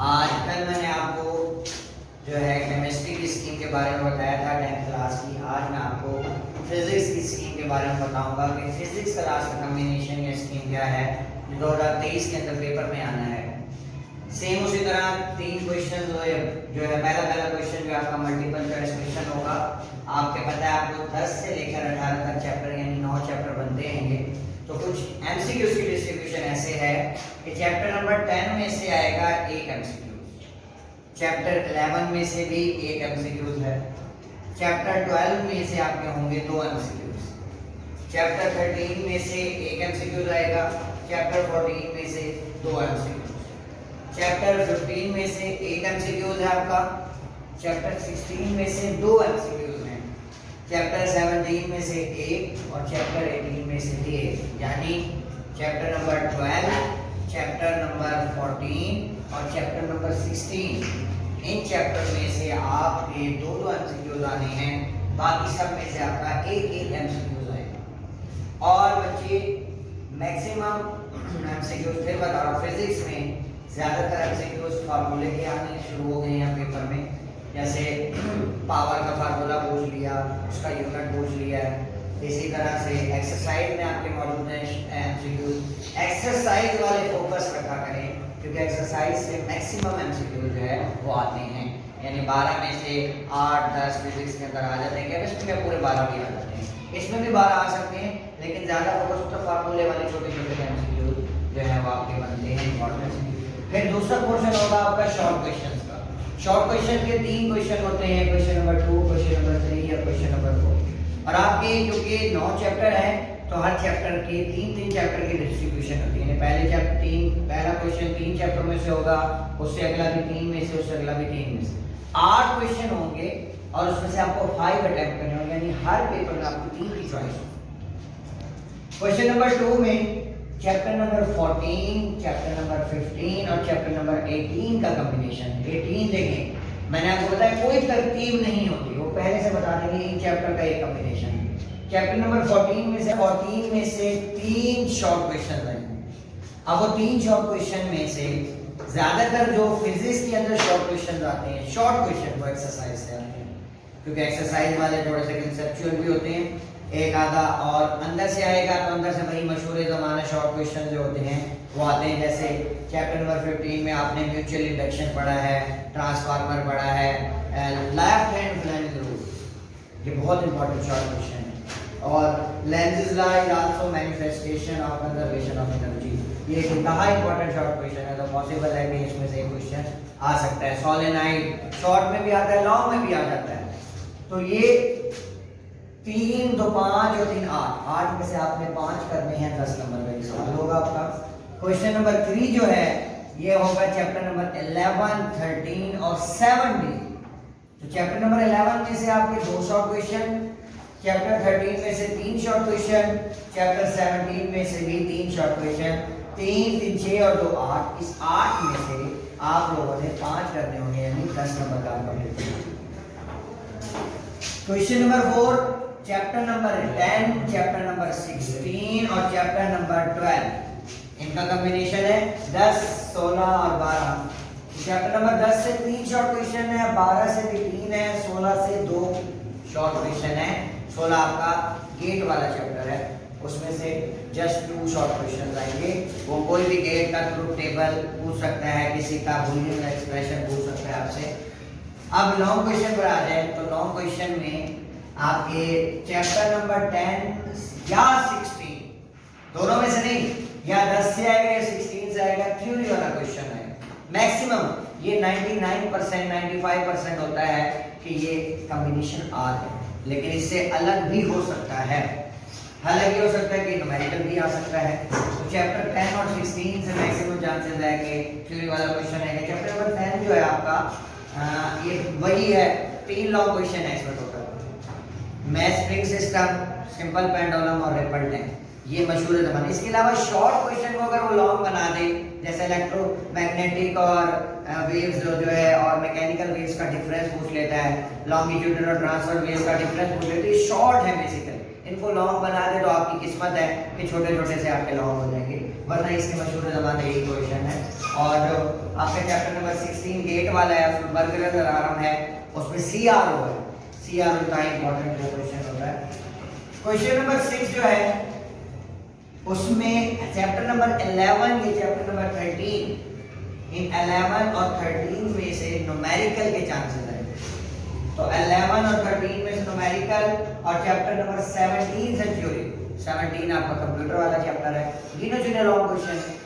आज कल मैंने आपको जो है केमिस्ट्री की स्कीम के बारे में बताया था 10th क्लास की। आज मैं आपको फिजिक्स की स्कीम के बारे में बताऊंगा कि फिजिक्स का लास्ट कॉम्बिनेशन या स्कीम क्या है जो 2023 के अंदर पेपर में आना है। सेम उसी तरह 3 क्वेश्चन जो है पहला क्वेश्चन जो आपका मल्टीपल चॉइस क्वेश्चन होगा। आपके पता है आपको 10 से लेकर 18 तक चैप्टर यानी 9 चैप्टर बनते हैं। तो कुछ एमसीक्यूज की डिस्ट्रीब्यूशन ऐसे है कि चैप्टर नंबर 10 में से आएगा एक एमसीक्यू, चैप्टर 11 में से भी एक एमसीक्यूज है, चैप्टर 12 में से आपके होंगे 2 एमसीक्यूज, चैप्टर 13 में से एक एमसीक्यूज आएगा, चैप्टर 14 में से 2 एमसीक्यूज, चैप्टर 15 में से एक एमसीक्यूज है आपका, चैप्टर 16 में से 2 एमसीक्यूज हैं, चैप्टर 17 में से एक और चैप्टर 18 में से भी एक, यानी चैप्टर नंबर 12, चैप्टर नंबर 14 और चैप्टर नंबर 16 इन चैप्टर में से आपके 2 एमसीक्यूज आने हैं। बाकी सब में से आपका एक एमसीक्यूज आएगा। और बच्चे मैक्सिमम एमसीक्यूज फिर बता रहा हूँ, फिजिक्स में ज़्यादातर एमसीक्यूज फार्मूले के आने शुरू हो गए हैं पेपर में। जैसे पावर का फार्मूला पूछ लिया, उसका यूनिट पूछ लिया है। इसी तरह से एक्सरसाइज में आपके मौजूद हैं एमसीक्यूज। एक्सरसाइज वाले फोकस रखा करें क्योंकि एक्सरसाइज से मैक्सिमम एमसीक्यूज जो है वो आते हैं, यानी 12 में से 8 10 फिजिक्स के अंदर आ जाते हैं। केमिस्ट्री में पूरे 12 भी आ जाते हैं, इसमें भी 12 आ सकते हैं, लेकिन ज़्यादा फोकस तो फार्मूले वाले छोटे छोटे एमसीक्यूज जो है वो आपके बनते हैं इंपॉर्टेंट। फिर दूसरा पोर्शन होगा आपका शॉर्ट क्वेश्चन का। शॉर्ट क्वेश्चन के 3 क्वेश्चन होते हैं, क्वेश्चन नंबर 2, क्वेश्चन नंबर 3 या क्वेश्चन नंबर 4। और आपके क्योंकि 9 चैप्टर है तो हर चैप्टर के 3 चैप्टर की डिस्ट्रीब्यूशन होती है। पहला क्वेश्चन 3 चैप्टर में से होगा, उससे अगला भी 3 में से, उससे अगला भी 3 में से। 8 क्वेश्चन होंगे और उसमें से आपको 5 अटेम्प्ट करने होंगे, यानी हर पेपर में आपको 3 की चॉइस होगी। क्वेश्चन नंबर 2 में चैप्टर नंबर 14, चैप्टर नंबर 15 और चैप्टर नंबर 18 का कॉम्बिनेशन। 18 देखें, मैंने आपको बताया कोई तरतीब नहीं होती, वो पहले से बता देंगे इन चैप्टर का एक कॉम्बिनेशन। चैप्टर नंबर 14 में से 3 शॉर्ट क्वेश्चन आएंगे। अब वो 3 शॉर्ट क्वेश्चन में से ज्यादातर जो फिजिक्स के अंदर शॉर्ट क्वेश्चन आते हैं, शॉर्ट क्वेश्चन वो एक्सरसाइज से आते हैं, क्योंकि एक्सरसाइज वाले थोड़े से कंसेप्चुअल भी होते हैं एक आधा, और अंदर से आएगा तो अंदर से वही मशहूर ज़माना शॉर्ट क्वेश्चन जो होते हैं वो आते हैं। जैसे चैप्टर नंबर 15 में आपने म्यूचुअल इंडक्शन पढ़ा है, ट्रांसफार्मर पढ़ा है, लेफ्ट हैंड फ्लैंज रूल, ये बहुत इंपॉर्टेंट शॉर्ट क्वेश्चन है। और Lenz law is also manifestation of conservation of energy, ये एक इंतहा इंपॉर्टेंट शॉर्ट क्वेश्चन है। तो पॉसिबल है कि इसमें से एक क्वेश्चन आ सकता है। सोलेनाइड शॉर्ट में भी आता है, लॉन्ग में भी आ जाता है। तो ये 3 2 5 और 3 8 में से आपने 5 करने हैं, 10 नंबर का सवाल होगा आपका। क्वेश्चन नंबर 3 जो है ये होगा चैप्टर नंबर 11, 13 और 17। तो चैप्टर नंबर 11 में से आपके 2 शॉर्ट क्वेश्चन, चैप्टर 13 में से 3 शॉर्ट क्वेश्चन, चैप्टर 17 में से भी 3 शॉर्ट क्वेश्चन। 3 3 6 और 2 8, इस 8 में से आप लोगों ने 5 करने होंगे, यानी 10 नंबर का complete. Question number 4 chapter number 10, chapter number 16 और चैप्टर नंबर 12, इनका कॉम्बिनेशन है 10 16 और 12। चैप्टर नंबर 10 से 3 शॉर्ट क्वेश्चन है, 12 से भी 3 है, 16 से 2 शॉर्ट क्वेश्चन है। 16 आपका गेट वाला चैप्टर है, उसमें से जस्ट 2 शॉर्ट क्वेश्चन आएंगे। वो कोई भी गेट का ट्रुथ टेबल पूछ सकता है, किसी का बूलियन एक्सप्रेशन पूछ सकता है आपसे। अब लॉन्ग क्वेश्चन पर आ जाए तो लॉन्ग क्वेश्चन में आपके चैप्टर नंबर 10 या 16 दोनों में से नहीं, या 10 से आएगा या 16 से आएगा, थ्योरी वाला क्वेश्चन है। मैक्सिमम ये 99% 95% होता है कि ये कॉम्बिनेशन आ है, लेकिन इससे अलग भी हो सकता है। अलग ये हो सकता है कि न्यूमेरिकल भी आ सकता है। तो चैप्टर 10 और 16 से मैक्सिमम चांसेस है कि थ्योरी वाला क्वेश्चन है। चैप्टर नंबर 10 जो है आपका ये वही है, 3 लॉन्ग क्वेश्चन है इसमें total. Math spring system, simple pendulum और रिपल टैंक, ये मशहूर है। इसके अलावा शॉर्ट क्वेश्चन को अगर वो लॉन्ग बना दे, जैसे इलेक्ट्रोमैग्नेटिक और वेव्स जो है और मैकेनिकल वेव्स का डिफरेंस पूछ लेता है, लॉन्गिट्यूडनल और ट्रांसफर वेव्स का डिफरेंस पूछ लेते हैं, शॉर्ट है बेसिकली। इनको लॉन्ग बना दे तो आपकी किस्मत है कि छोटे छोटे से आपके लॉन्ग हो जाएंगे, वरना इसके मशहूर ज़माने यही क्वेश्चन है। और जो आपका चैप्टर नंबर 16 गेट वाला है उसमें बर्गलर अलार्म है, उसमें CRO है। CRO का इंपॉर्टेंट क्वेश्चन होता है। क्वेश्चन नंबर 6 जो है उसमें चैप्टर नंबर 11 ये चैप्टर नंबर 13, इन 11 और 13 में से न्यूमेरिकल के चांसेस हैं। तो 11 और 13 में से न्यूमेरिकल और चैप्टर नंबर 17 से थ्योरी। 17 आपका कंप्यूटर वाला चैप्टर है, गिनो चुने लॉन्ग क्वेश्चन है।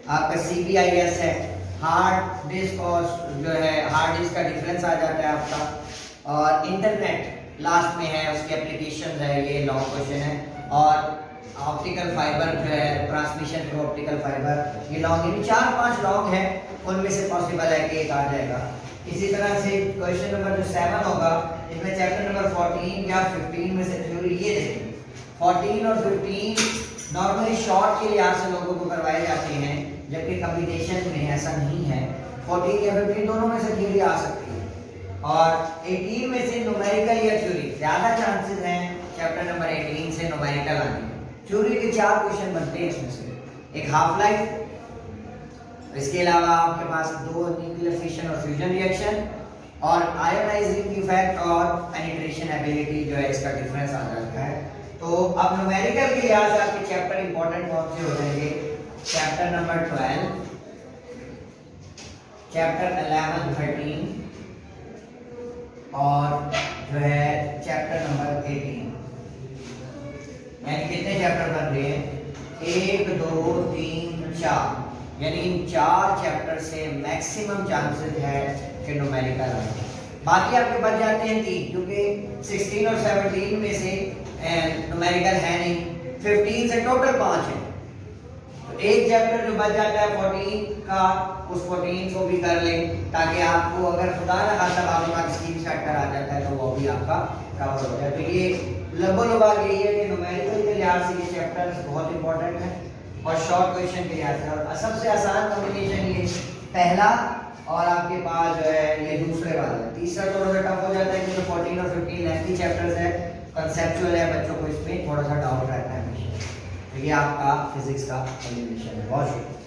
आपका CBIS है, हार्ड डिस्क और जो है हार्ड डिस्क का डिफरेंस आ जाता है आपका, और इंटरनेट लास्ट में है, उसकी एप्लीकेशन है, ये लॉन्ग क्वेश्चन है। और ऑप्टिकल फाइबर जो है, ट्रांसमिशन थ्रू ऑप्टिकल फाइबर, ये लॉन्ग, यानी 4-5 लॉन्ग है, उनमें से पॉसिबल है कि एक आ जाएगा। इसी तरह से क्वेश्चन नंबर जो 7 होगा इसमें चैप्टर नंबर 14 या 15 में से थ्योरी ये देखें। 14 और 15 नॉर्मली शॉर्ट के लिहाज से लोगों को करवाए जाते हैं, जबकि कम्बिनेशन में ऐसा नहीं है। 14 या 15 दोनों में से थ्योरी आ सकती है। और 18 में से न्यूमेरिकल या थ्योरी, ज़्यादा चांसेस हैं चैप्टर नंबर 18 से न्यूमेरिकल आने के। थ्योरी के 4 क्वेश्चन बनते हैं इसमें से, एक हाफ लाइफ, इसके अलावा आपके पास 2 न्यूक्लियर फिशन और फ्यूजन रिएक्शन, और आयोनाइजिंग इफेक्ट और पेनिट्रेशन एबिलिटी जो है, इसका डिफरेंस आ जाता है। तो अब न्यूमेरिकल के लिहाज से आपके चैप्टर इंपॉर्टेंट कौन से हो जाएंगे? चैप्टर नंबर 12, चैप्टर 11, 13 और जो है चैप्टर नंबर 18। यानी कितने चैप्टर बन रहे हैं? 1, 2, 3, 4, यानी इन 4 चैप्टर से मैक्सिमम चांसेस है कि न्यूमेरिकल आए। बाकी आपके बच जाते हैं 3, क्योंकि 16 और 17 में से न्यूमेरिकल है नहीं, 15 से टोटल 5 है। तो एक चैप्टर जो बच जाता है 14 का, उस 14 को भी कर लें, ताकि आपको अगर खुदा न खास्ता बालों का स्कीम फैक्टर आ जाता है तो वो भी आपका कवर हो जाए। तो ये लगभग यही है कि न्यूमेरिकल के लिहाज से ये चैप्टर बहुत इंपॉर्टेंट है, और शॉर्ट क्वेश्चन के लिहाज से। और सबसे आसान कॉम्बिनेशन ये पहला, और आपके पास जो है ये दूसरे वाला। तीसरा थोड़ा सा टफ हो जाता है क्योंकि 14 और 15 लेंथी चैप्टर्स है, कंसेप्चुअल है, बच्चों को इसमें थोड़ा सा डाउट रहता है हमेशा। तो ये आपका फिजिक्स का कॉम्बिनेशन है। बहुत शुक्रिया।